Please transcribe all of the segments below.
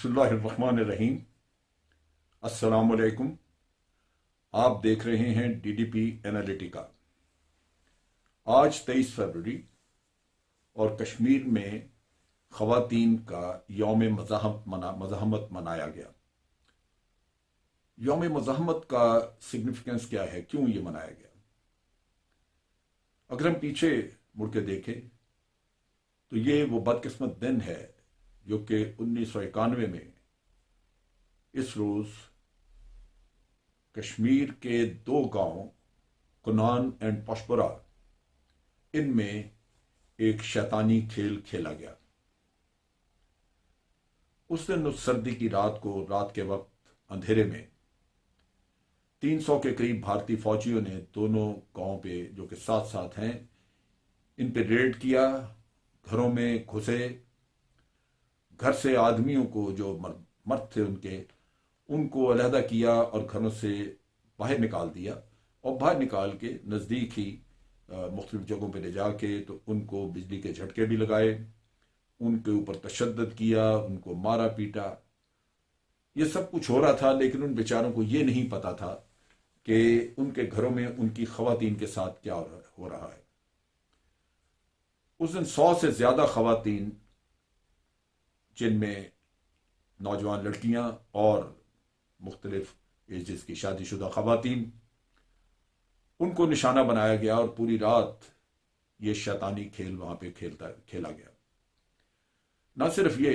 बिस्मिल्लाहिर्रहमानिर्रहीम। अस्सलामुअलैकुम। आप देख रहे हैं डीडीपी एनालिटिका। आज 23 फरवरी और कश्मीर में ख़वातीन का यौम मज़ाहमत मनाया गया। यौम मज़ाहमत का सिग्निफिकेंस क्या है, क्यों ये मनाया गया? अगर हम पीछे मुड़ के देखें तो ये वो बदकिस्मत दिन है जो कि 1991 में इस रोज कश्मीर के दो गांव कुनान एंड पशपुरा, इनमें एक शैतानी खेल खेला गया। उस दिन उस सर्दी की रात को, रात के वक्त अंधेरे में 300 के करीब भारतीय फौजियों ने दोनों गांव पे, जो कि साथ साथ हैं, इन पे रेड किया, घरों में घुसे, घर से आदमियों को, जो मर्द थे उनको अलहदा किया और घरों से बाहर निकाल दिया। और बाहर निकाल के नज़दीक ही मुख्तलिफ जगहों पे ले जाके तो उनको बिजली के झटके भी लगाए, उनके ऊपर तशद्दुद किया, उनको मारा पीटा। ये सब कुछ हो रहा था, लेकिन उन बेचारों को ये नहीं पता था कि उनके घरों में उनकी ख़वातीन के साथ क्या हो रहा है। उस दिन 100 से ज़्यादा ख़वातीन, जिनमें नौजवान लड़कियां और मुख्तलिफ एजेस की शादीशुदा ख़वातीन, उनको निशाना बनाया गया और पूरी रात ये शैतानी खेल वहां पे खेला गया। न सिर्फ ये,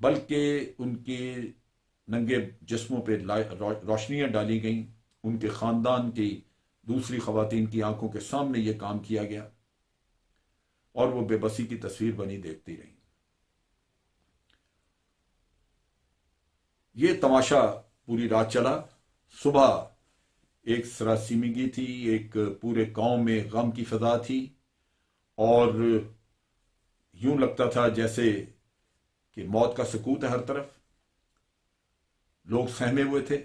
बल्कि उनके नंगे जिस्मों पे रोशनियां डाली गईं, उनके ख़ानदान की दूसरी ख़वातीन की आंखों के सामने ये काम किया गया और वो बेबसी की तस्वीर बनी देखती रहीं। ये तमाशा पूरी रात चला। सुबह एक सरासीमिगी थी, एक पूरे गांव में गम की फजा थी और यूं लगता था जैसे कि मौत का सुकूत है हर तरफ। लोग सहमे हुए थे।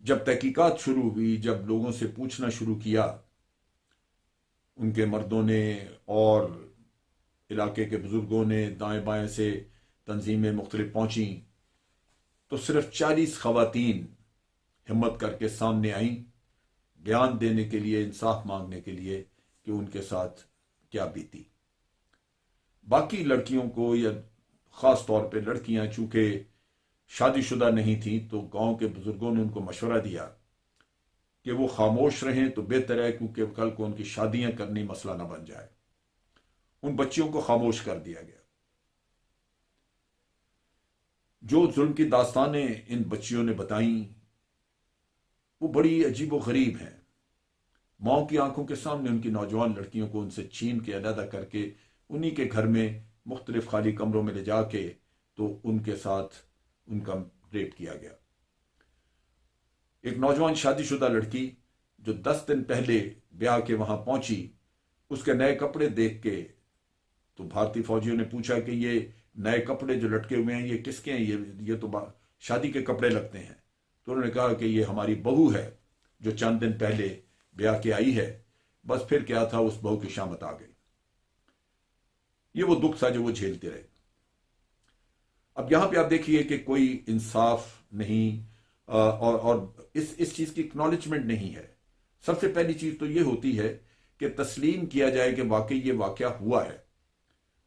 जब तहकीकात शुरू हुई, जब लोगों से पूछना शुरू किया, उनके मर्दों ने और इलाके के बुजुर्गों ने, दाएं बाएं से तंजीमें मुख्तलिफ पहुंची, तो सिर्फ 40 ख़वातीन हिम्मत करके सामने आईं, बयान देने के लिए, इंसाफ मांगने के लिए कि उनके साथ क्या बीती। बाकी लड़कियों को, या ख़ास तौर पे लड़कियां चूंकि शादीशुदा नहीं थी, तो गांव के बुजुर्गों ने उनको मशवरा दिया कि वो खामोश रहें तो बेहतर है, क्योंकि कल को उनकी शादियां करनी मसला न बन जाए। उन बच्चियों को खामोश कर दिया गया। जो जुल्म की दास्तानें इन बच्चियों ने बताई वो बड़ी अजीब व गरीब हैं। माओ की आंखों के सामने उनकी नौजवान लड़कियों को उनसे छीन के अलहदा करके उन्हीं के घर में मुख्तलिफ खाली कमरों में ले जाके तो उनके साथ उनका रेप किया गया। एक नौजवान शादीशुदा लड़की जो 10 दिन पहले ब्याह के वहां पहुंची, उसके नए कपड़े देख के तो भारतीय फौजियों ने पूछा कि ये नए कपड़े जो लटके हुए हैं ये किसके हैं? ये तो शादी के कपड़े लगते हैं। तो उन्होंने कहा कि ये हमारी बहू है जो चंद दिन पहले ब्याह के आई है। बस फिर क्या था, उस बहू की शामत आ गई। ये वो दुख था जो वो झेलते रहे। अब यहां पे आप देखिए कि कोई इंसाफ नहीं और इस चीज की एक्नॉलेजमेंट नहीं है। सबसे पहली चीज तो ये होती है कि तस्लीम किया जाए कि वाकई ये वाकया हुआ है,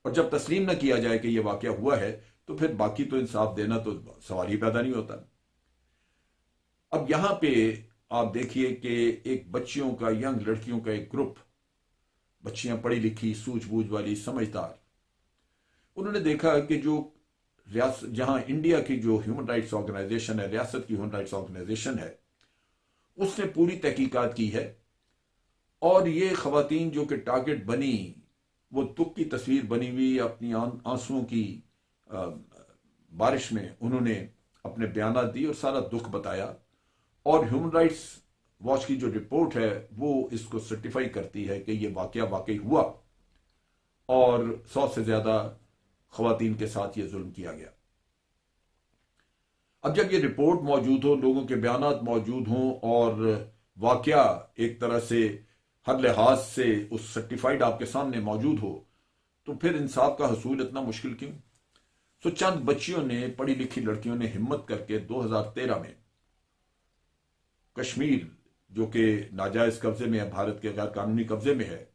और जब तस्लीम न किया जाए कि यह वाकया हुआ है तो फिर बाकी तो इंसाफ देना तो सवाल ही पैदा नहीं होता। अब यहां पे आप देखिए कि एक बच्चियों का, यंग लड़कियों का एक ग्रुप, बच्चियां पढ़ी लिखी, सूझबूझ वाली, समझदार, उन्होंने देखा कि जहां इंडिया की जो ह्यूमन राइट्स ऑर्गेनाइजेशन है, रियासत की ह्यूमन राइट्स ऑर्गेनाइजेशन है, उसने पूरी तहकीकात की है और ये खवातीन जो कि टारगेट बनी, वो दुख की तस्वीर बनी हुई, अपनी आंसुओं की बारिश में उन्होंने अपने बयान दिए और सारा दुख बताया। और ह्यूमन राइट्स वॉच की जो रिपोर्ट है वो इसको सर्टिफाई करती है कि ये वाकया वाकई हुआ और 100 से ज्यादा खवातीन के साथ ये जुल्म किया गया। अब जब ये रिपोर्ट मौजूद हो, लोगों के बयान मौजूद हों और वाकया एक तरह से हर लिहाज से उस सर्टिफाइड आपके सामने मौजूद हो, तो फिर इंसाफ का हसूल इतना मुश्किल क्यों? तो चंद बच्चियों ने, पढ़ी लिखी लड़कियों ने हिम्मत करके 2013 में कश्मीर, जो कि नाजायज कब्जे में है, भारत के गैर कानूनी कब्जे में है,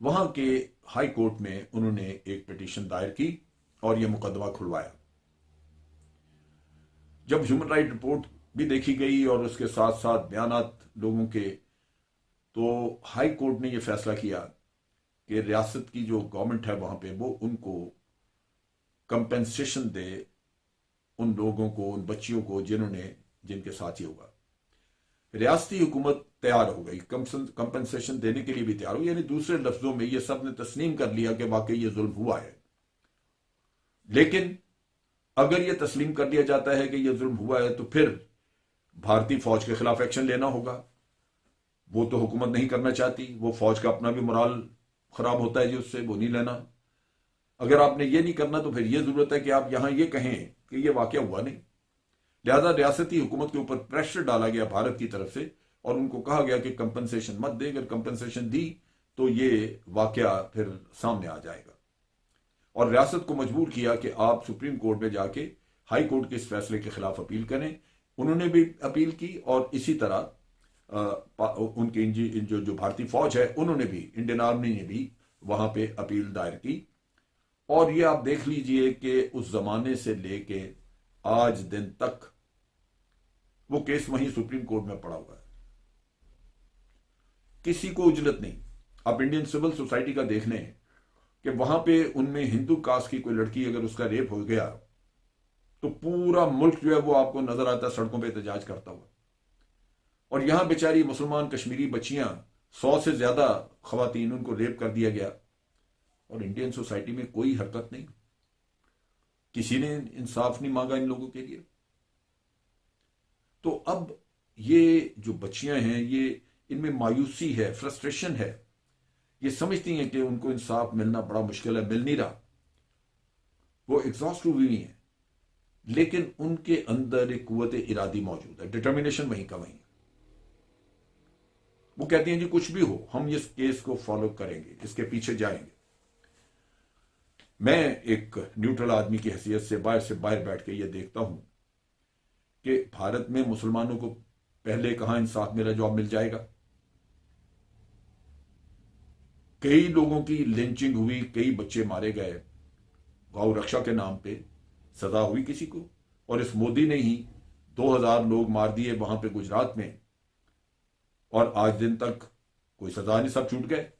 वहां के हाई कोर्ट में उन्होंने एक पिटीशन दायर की और यह मुकदमा खुलवाया। जब ह्यूमन राइट रिपोर्ट भी देखी गई और उसके साथ साथ बयानात लोगों के, तो हाई कोर्ट ने यह फैसला किया कि रियासत की जो गवर्नमेंट है वहां पे वो उनको कंपेंसेशन दे, उन लोगों को, उन बच्चियों को जिनके साथ ये हुआ। रियासती हुकूमत तैयार हो गई, कंपेंसेशन देने के लिए भी तैयार हो, यानी दूसरे लफ्जों में ये सब ने तस्लीम कर लिया कि वाकई ये जुल्म हुआ है। लेकिन अगर यह तस्लीम कर लिया जाता है कि यह जुल्म हुआ है तो फिर भारतीय फौज के खिलाफ एक्शन लेना होगा। वो तो हुकूमत नहीं करना चाहती, वो फौज का अपना भी मोराल खराब होता है जी उससे, वो नहीं लेना। अगर आपने ये नहीं करना तो फिर ये जरूरत है कि आप यहां ये कहें कि ये वाकया हुआ नहीं। लिहाजा रियासती हुकूमत के ऊपर प्रेशर डाला गया भारत की तरफ से और उनको कहा गया कि कंपनसेशन मत दे, अगर कंपनसेशन दी तो ये वाकया फिर सामने आ जाएगा। और रियासत को मजबूर किया कि आप सुप्रीम कोर्ट में जाके हाई कोर्ट के इस फैसले के खिलाफ अपील करें। उन्होंने भी अपील की और इसी तरह उनके जो भारतीय फौज है उन्होंने भी, इंडियन आर्मी ने भी वहां पे अपील दायर की। और ये आप देख लीजिए कि उस जमाने से लेके आज दिन तक वो केस वहीं सुप्रीम कोर्ट में पड़ा हुआ है, किसी को उजलत नहीं। आप इंडियन सिविल सोसाइटी का देख लें कि वहां पे उनमें हिंदू कास्ट की कोई लड़की अगर उसका रेप हो गया तो पूरा मुल्क जो है वो आपको नजर आता है सड़कों पे एहतजाज करता हुआ। और यहां बेचारी मुसलमान कश्मीरी बच्चियां, 100 से ज्यादा खवातीन, उनको रेप कर दिया गया और इंडियन सोसाइटी में कोई हरकत नहीं, किसी ने इंसाफ नहीं मांगा इन लोगों के लिए। तो अब ये जो बच्चियां हैं, ये इनमें मायूसी है, फ्रस्ट्रेशन है, ये समझती हैं कि उनको इंसाफ मिलना बड़ा मुश्किल है, मिल नहीं रहा, वो एग्जॉस्ट हुई हैं, लेकिन उनके अंदर एक कुव्वत इरादी मौजूद है, डिटर्मिनेशन वहीं का वहीं। वो कहती हैं जी कुछ भी हो हम इस केस को फॉलो करेंगे, इसके पीछे जाएंगे। मैं एक न्यूट्रल आदमी की हैसियत से बाहर बैठ के ये देखता हूं कि भारत में मुसलमानों को पहले कहां इंसाफ मिला जो अब मिल जाएगा। कई लोगों की लिंचिंग हुई, कई बच्चे मारे गए, गौ रक्षा के नाम पे सजा हुई किसी को, और इस मोदी ने ही 2000 लोग मार दिए वहां पे गुजरात में, और आज दिन तक कोई सजा नहीं, सब छूट गए।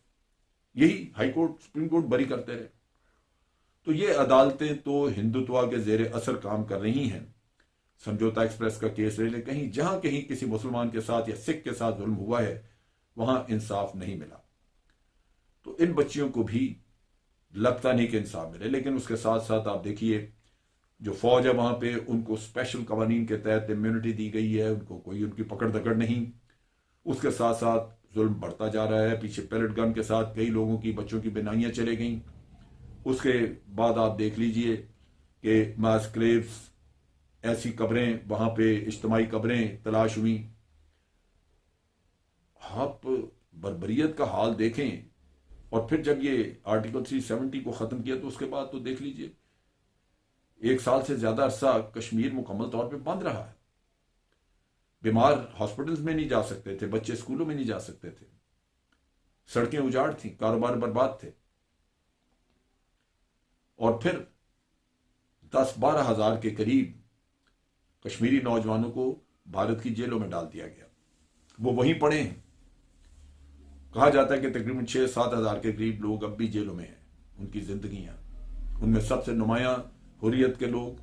यही हाई कोर्ट, सुप्रीम कोर्ट बरी करते रहे। तो ये अदालतें तो हिंदुत्व के जेर असर काम कर रही हैं। समझौता एक्सप्रेस का केस ले ले, कहीं जहां कहीं किसी मुसलमान के साथ या सिख के साथ जुल्म हुआ है वहां इंसाफ नहीं मिला। तो इन बच्चियों को भी लगता नहीं कि इंसाफ मिले। लेकिन उसके साथ साथ आप देखिए जो फौज है वहां पे उनको स्पेशल कवानीन के तहत इम्यूनिटी दी गई है, उनको कोई उनकी पकड़ दकड़ नहीं। उसके साथ साथ जुल्म बढ़ता जा रहा है। पीछे पैलेट गन के साथ कई लोगों की, बच्चों की बेनाइयां चले गई। उसके बाद आप देख लीजिए कि मास ग्रेव्स, ऐसी कब्रें वहां पे, इज्तिमाई कब्रें तलाश हुई। आप बर्बरियत का हाल देखें। और फिर जब ये आर्टिकल 370 को खत्म किया तो उसके बाद तो देख लीजिए 1 साल से ज्यादा अरसा कश्मीर मुकम्मल तौर पे बंद रहा है। बीमार हॉस्पिटल्स में नहीं जा सकते थे, बच्चे स्कूलों में नहीं जा सकते थे, सड़कें उजाड़ थी, कारोबार बर्बाद थे। और फिर 10-12 हजार के करीब कश्मीरी नौजवानों को भारत की जेलों में डाल दिया गया। वो वहीं पड़े हैं। कहा जाता है कि तकरीबन 6-7 हजार के करीब लोग अब भी जेलों में हैं। उनकी जिंदगियां, उनमें सबसे नुमाया हुर्रियत के लोग,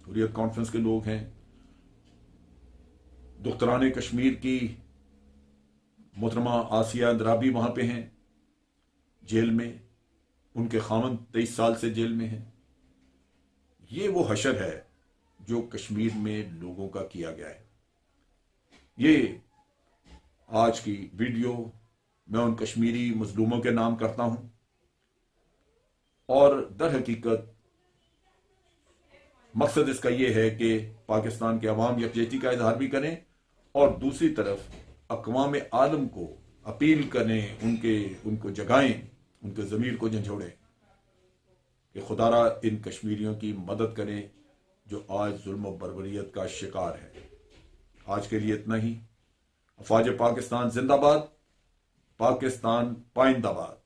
हुर्रियत कॉन्फ्रेंस के लोग हैं। दुख्तरान कश्मीर की मोहतरमा आसिया अंद्राबी वहां पे हैं जेल में, उनके खामन 23 साल से जेल में हैं। ये वो हशर है जो कश्मीर में लोगों का किया गया है। ये आज की वीडियो मैं उन कश्मीरी मजलूमों के नाम करता हूं, और दर हकीकत मकसद इसका यह है कि पाकिस्तान के अवाम यकजहती का इजहार भी करें और दूसरी तरफ अक़वाम आलम को अपील करें, उनको जगाएं, उनके ज़मीर को झंझोड़ें। कि खुदारा इन कश्मीरियों की मदद करें जो आज जुल्म और बर्बरियत का शिकार है। आज के लिए इतना ही। अफवाज पाकिस्तान जिंदाबाद, पाकिस्तान पाइंदाबाद।